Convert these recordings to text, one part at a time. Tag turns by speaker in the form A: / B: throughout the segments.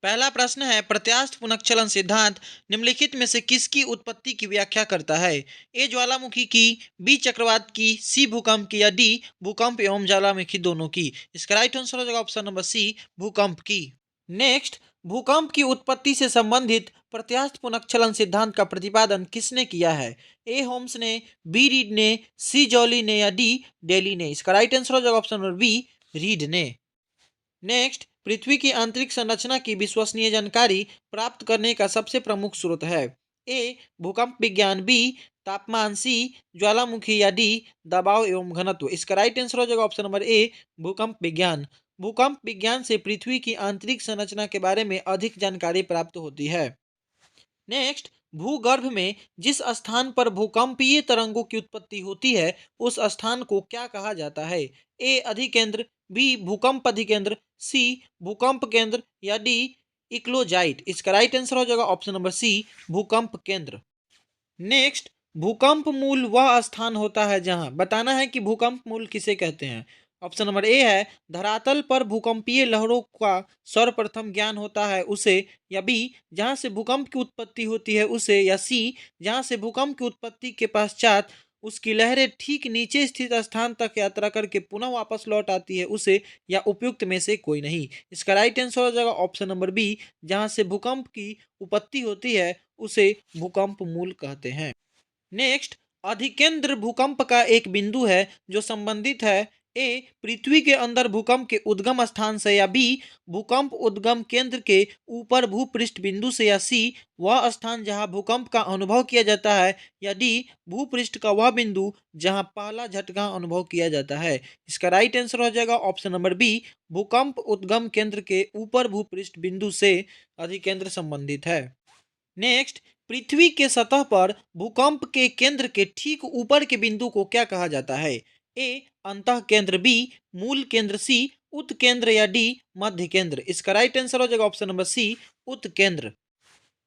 A: पहला प्रश्न है, प्रत्यास्थ पुनक्चलन सिद्धांत निम्नलिखित में से किसकी उत्पत्ति की व्याख्या करता है? ए ज्वालामुखी की, बी चक्रवात की, सी भूकंप की या डी भूकंप एवं ज्वालामुखी दोनों की। इसका राइट आंसर हो जाएगा ऑप्शन नंबर सी, भूकंप की। नेक्स्ट, भूकंप की उत्पत्ति से संबंधित प्रत्यास्थ पुनक्चलन सिद्धांत का प्रतिपादन किसने किया है? ए होम्स ने, बी रीड ने, सी जॉली ने या डी डेली ने। इसका राइट आंसर हो जाएगा ऑप्शन नंबर बी, रीड ने। नेक्स्ट, पृथ्वी की आंतरिक संरचना की विश्वसनीय जानकारी प्राप्त करने का सबसे प्रमुख स्रोत है? ए भूकंप विज्ञान, बी तापमान, सी ज्वालामुखी या डी दबाव एवं घनत्व। इसका राइट आंसर हो जाएगा ऑप्शन नंबर ए, भूकंप विज्ञान। भूकंप विज्ञान से पृथ्वी की आंतरिक संरचना के बारे में अधिक जानकारी प्राप्त होती है। नेक्स्ट, भूगर्भ में जिस स्थान पर भूकंपीय तरंगों की उत्पत्ति होती है उस स्थान को क्या कहा जाता है? ए अधिकेंद्र, बी भूकंप अधिकेंद्र, सी भूकंप केंद्र या डी इक्लोजाइट। इसका राइट आंसर हो जाएगा ऑप्शन नंबर सी, भूकंप केंद्र। नेक्स्ट, भूकंप मूल वह स्थान होता है जहां, बताना है कि भूकंप मूल किसे कहते हैं। ऑप्शन नंबर ए है धरातल पर भूकंपीय लहरों का सर्वप्रथम ज्ञान होता है उसे, या बी जहां से भूकंप की उत्पत्ति होती है उसे, या सी जहां से भूकंप की उत्पत्ति के पश्चात उसकी लहरें ठीक नीचे स्थित स्थान तक यात्रा करके पुनः वापस लौट आती है उसे, या उपयुक्त में से कोई नहीं। इसका राइट आंसर हो जाएगा ऑप्शन नंबर बी, जहां से भूकंप की उत्पत्ति होती है उसे भूकंप मूल कहते हैं। नेक्स्ट, अधिकेंद्र भूकंप का एक बिंदु है जो संबंधित है ए पृथ्वी के अंदर भूकंप के उद्गम स्थान से, या बी भूकंप उद्गम केंद्र के ऊपर भूपृष्ठ बिंदु से, या सी वह स्थान जहां भूकंप का अनुभव किया जाता है, या डी भूपृष्ठ का वह बिंदु जहां पहला झटका अनुभव किया जाता है। इसका राइट आंसर हो जाएगा ऑप्शन नंबर बी, भूकंप उद्गम केंद्र के ऊपर भूपृष्ठ बिंदु से अधिकेंद्र संबंधित है। नेक्स्ट, पृथ्वी के सतह पर भूकंप के केंद्र के ठीक ऊपर के बिंदु को क्या कहा जाता है? ए अंतः केंद्र, बी मूल केंद्र, सी उत्केंद्र या डी मध्य केंद्र। इसका राइट आंसर हो जाएगा ऑप्शन नंबर सी, उत्केंद्र।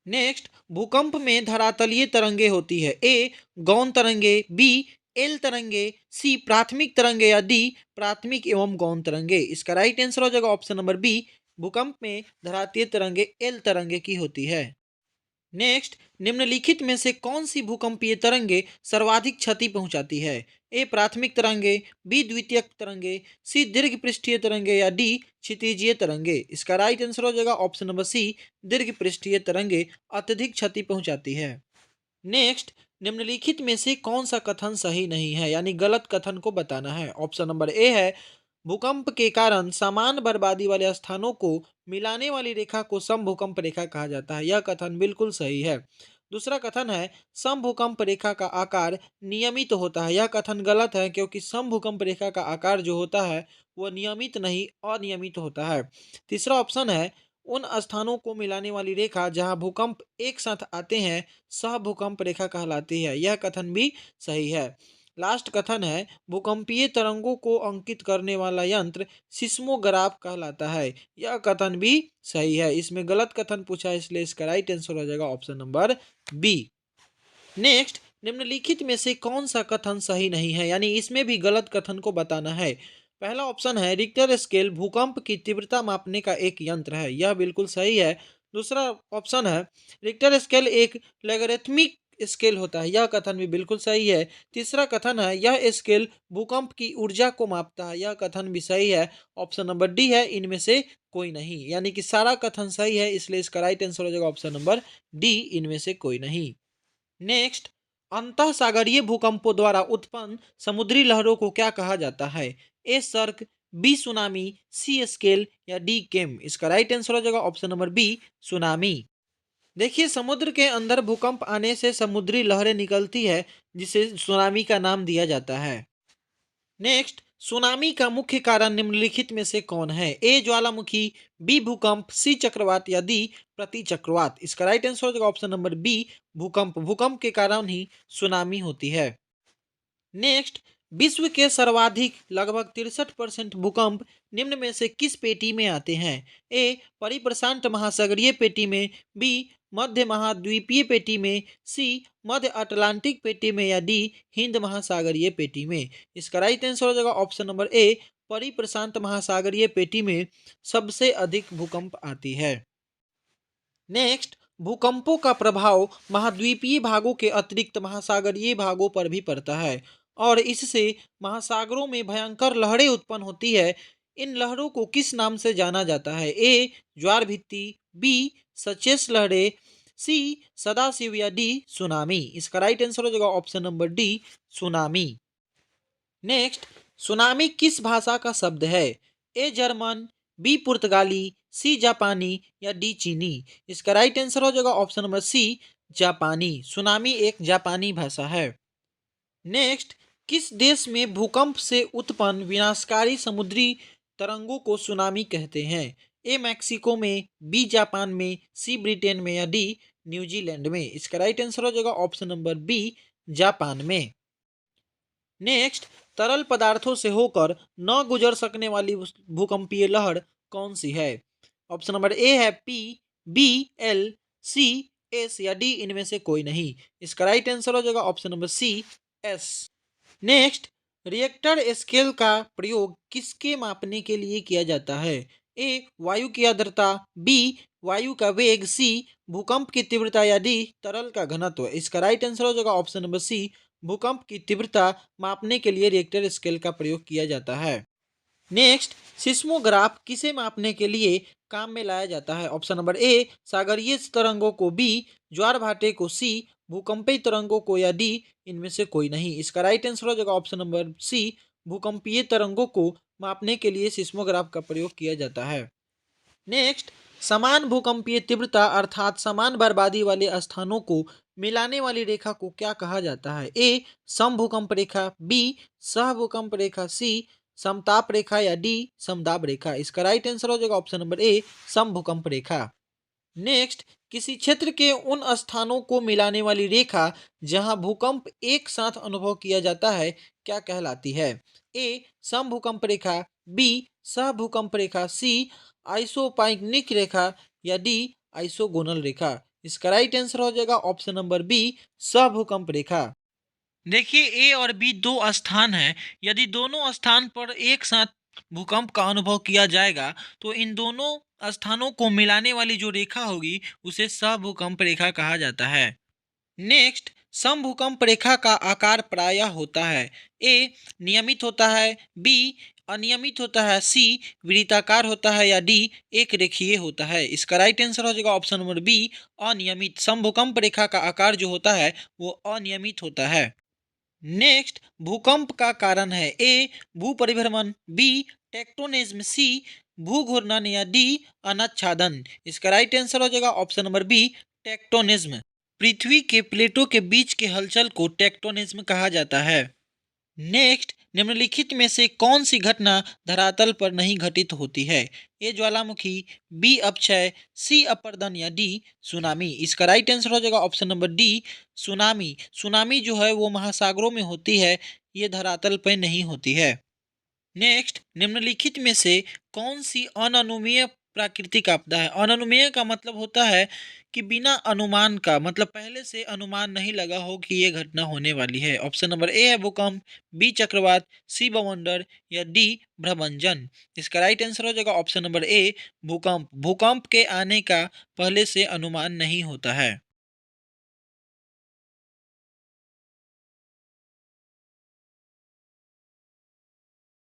A: नेक्स्ट, भूकंप में धरातलीय तरंगे होती है। ए गौण तरंगे, बी एल तरंगे, सी प्राथमिक तरंगे या डी प्राथमिक एवं गौण तरंगे। इसका राइट आंसर हो जाएगा ऑप्शन नंबर बी, भूकंप में धरातलीय तरंगे एल तरंगे की होती है। नेक्स्ट, निम्नलिखित में से कौन सी भूकंपीय तरंगे सर्वाधिक क्षति पहुंचाती है? ए प्राथमिक तरंगे, बी द्वितीयक तरंगे, सी दीर्घ पृष्ठीय तरंगे या डी क्षितिजीय तरंगे। इसका राइट आंसर हो जाएगा ऑप्शन नंबर सी, दीर्घ पृष्ठीय तरंगे अत्यधिक क्षति पहुंचाती है। नेक्स्ट, निम्नलिखित में से कौन सा कथन सही नहीं है, यानी गलत कथन को बताना है। ऑप्शन नंबर ए है भूकंप के कारण समान बर्बादी वाले स्थानों को मिलाने वाली रेखा को समभूकंप रेखा कहा जाता है। यह कथन बिल्कुल सही है। दूसरा कथन है समभूकंप रेखा का आकार नियमित होता है। यह कथन गलत है क्योंकि समभूकंप रेखा का आकार जो होता है वह नियमित नहीं अनियमित होता है। तीसरा ऑप्शन है उन स्थानों को मिलाने वाली रेखा जहां भूकंप एक साथ आते हैं सह भूकंप रेखा कहलाती है। यह कथन भी सही है। लास्ट कथन है भूकंपीय तरंगों को अंकित करने वाला यंत्र सिस्मोग्राफ कहलाता है। यह कथन भी सही है। इसमें गलत कथन पूछा है इसलिए इसका राइट आंसर हो जाएगा ऑप्शन नंबर बी। नेक्स्ट, निम्नलिखित में से कौन सा कथन सही नहीं है, यानी इसमें भी गलत कथन को बताना है। पहला ऑप्शन है रिक्टर स्केल भूकंप की तीव्रता मापने का एक यंत्र है। यह बिल्कुल सही है। दूसरा ऑप्शन है रिक्टर स्केल एक लॉगरिथमिक स्केल होता है। यह कथन भी बिल्कुल सही है। तीसरा कथन है यह स्केल भूकंप की ऊर्जा को मापता है। यह कथन भी सही है। ऑप्शन नंबर डी है इनमें से कोई नहीं, यानी कि सारा कथन सही है इसलिए इसका राइट आंसर हो जाएगा ऑप्शन नंबर डी, इनमें से कोई नहीं। नेक्स्ट, अंतः सागरीय भूकंपों द्वारा उत्पन्न समुद्री लहरों को क्या कहा जाता है? ए सर्क, बी सुनामी, सी स्केल या डी केम। इसका राइट आंसर हो जाएगा ऑप्शन नंबर बी, सुनामी। देखिए, समुद्र के अंदर भूकंप आने से समुद्री लहरें निकलती है जिसे सुनामी का नाम दिया जाता है। नेक्स्ट, सुनामी का मुख्य कारण निम्नलिखित में से कौन है? ए ज्वालामुखी, बी भूकंप, सी चक्रवात या डी प्रति चक्रवात। इसका राइट आंसर हो जाएगा ऑप्शन नंबर बी, भूकंप। भूकंप के कारण ही सुनामी होती है। नेक्स्ट, विश्व के सर्वाधिक लगभग 63% भूकंप निम्न में से किस पेटी में आते हैं? ए परिप्रशांत महासागरीय पेटी में, बी मध्य महाद्वीपीय पेटी में, सी मध्य अटलांटिक पेटी में या डी हिंद महासागरीय पेटी में। इसका राइट आंसर हो जाएगा ऑप्शन नंबर ए, परिप्रशांत महासागरीय पेटी में सबसे अधिक भूकंप आती है। नेक्स्ट, भूकंपों का प्रभाव महाद्वीपीय भागों के अतिरिक्त महासागरीय भागों पर भी पड़ता है और इससे महासागरों में भयंकर लहरें उत्पन्न होती है। इन लहरों को किस नाम से जाना जाता है? ए ज्वार भित्ति, बी सचेस लहरें, सी सदाशिव या डी सुनामी। इसका राइट आंसर हो जाएगा option number D tsunami. Next, tsunami किस भाषा का शब्द है? ए जर्मन, बी पुर्तगाली, सी जापानी या डी चीनी। इसका राइट आंसर हो जाएगा ऑप्शन नंबर सी जापानी। सुनामी एक जापानी भाषा है। नेक्स्ट, किस देश में भूकंप से उत्पन्न विनाशकारी समुद्री तरंगों को सुनामी कहते हैं? ए मैक्सिको में, बी जापान में, सी ब्रिटेन में या डी न्यूजीलैंड में। इसका राइट आंसर हो जाएगा ऑप्शन नंबर बी जापान में। नेक्स्ट, तरल पदार्थों से होकर न गुजर सकने वाली भूकंपीय लहर कौन सी है? ऑप्शन नंबर ए है P, B L, C S या डी इनमें से कोई नहीं। इसका राइट आंसर हो जाएगा option number C S. Next, Richter scale का प्रयोग किसके मापने के लिए किया जाता है? ए वायु की आर्द्रता, बी वायु का वेग, सी भूकंप की तीव्रता या डी तरल का घनत्व। इसका राइट आंसर हो जाएगा ऑप्शन नंबर सी भूकंप की तीव्रता मापने के लिए रिएक्टर स्केल का प्रयोग किया जाता है। नेक्स्ट, सिस्मोग्राफ किसे मापने के लिए काम में लाया जाता है? ऑप्शन नंबर ए सागरीय तरंगों को, बी ज्वार भाटे को, सी भूकंपीय तरंगों को या डी इनमें से कोई नहीं। इसका राइट आंसर हो जाएगा ऑप्शन नंबर सी भूकंपीय तरंगों को मापने के लिए सिस्मोग्राफ का प्रयोग किया जाता है। नेक्स्ट, समान भूकंपीय तीव्रता अर्थात समान बर्बादी वाले स्थानों को मिलाने वाली रेखा को क्या कहा जाता है? ए समभूकंप रेखा, बी सहभूकंप रेखा, सी समताप रेखा या डी समदाब रेखा। इसका राइट आंसर हो जाएगा ऑप्शन नंबर ए समभूकंप रेखा। नेक्स्ट, किसी क्षेत्र के उन स्थानों को मिलाने वाली रेखा जहां भूकंप एक साथ अनुभव किया जाता है क्या कहलाती है? ए समभूकंप रेखा, बी सहभूकंप रेखा, सी आइसोपाइनिक रेखा या डी आइसोगोनल रेखा। इसका राइट आंसर हो जाएगा ऑप्शन नंबर बी सहभूकंप रेखा। देखिए, ए और बी दो स्थान हैं। यदि दोनों स्थान पर एक साथ भूकंप का अनुभव किया जाएगा तो इन दोनों स्थानों को मिलाने वाली जो रेखा होगी उसे सहभूकंप रेखा कहा जाता है। नेक्स्ट, समभूकंप रेखा का आकार प्रायः होता है। ए नियमित होता है, बी अनियमित होता है, सी वृत्ताकार होता है या डी एक रेखीय होता है। इसका राइट आंसर हो जाएगा ऑप्शन नंबर बी अनियमित। समभूकंप रेखा का आकार जो होता है वो अनियमित होता है। नेक्स्ट, भूकंप का कारण है। ए भू परिभ्रमण, बी टेक्टोनिज्म, सी भू घूर्णन या डी अनच्छादन। इसका राइट आंसर हो जाएगा ऑप्शन नंबर बी टेक्टोनिज्म। पृथ्वी के प्लेटों के बीच के हलचल को टेक्टोनिज्म कहा जाता है। नेक्स्ट, निम्नलिखित में से कौन सी घटना धरातल पर नहीं घटित होती है? ए ज्वालामुखी, बी अपक्षय, सी अपर्दन या डी सुनामी। इसका राइट आंसर हो जाएगा option number D tsunami. Tsunami जो है वो महासागरों में होती है, ये धरातल पर नहीं होती है। नेक्स्ट, निम्नलिखित में से कौन सी अननुमेय प्राकृतिक आपदा है? अननुमेय का मतलब होता है कि बिना अनुमान का, मतलब पहले से अनुमान नहीं लगा हो कि ये घटना होने वाली है। ऑप्शन नंबर ए है भूकंप, बी चक्रवात, सी बवंडर या डी भ्रमंजन। इसका राइट आंसर हो जाएगा ऑप्शन नंबर ए भूकंप। भूकंप के आने का पहले से अनुमान नहीं होता है।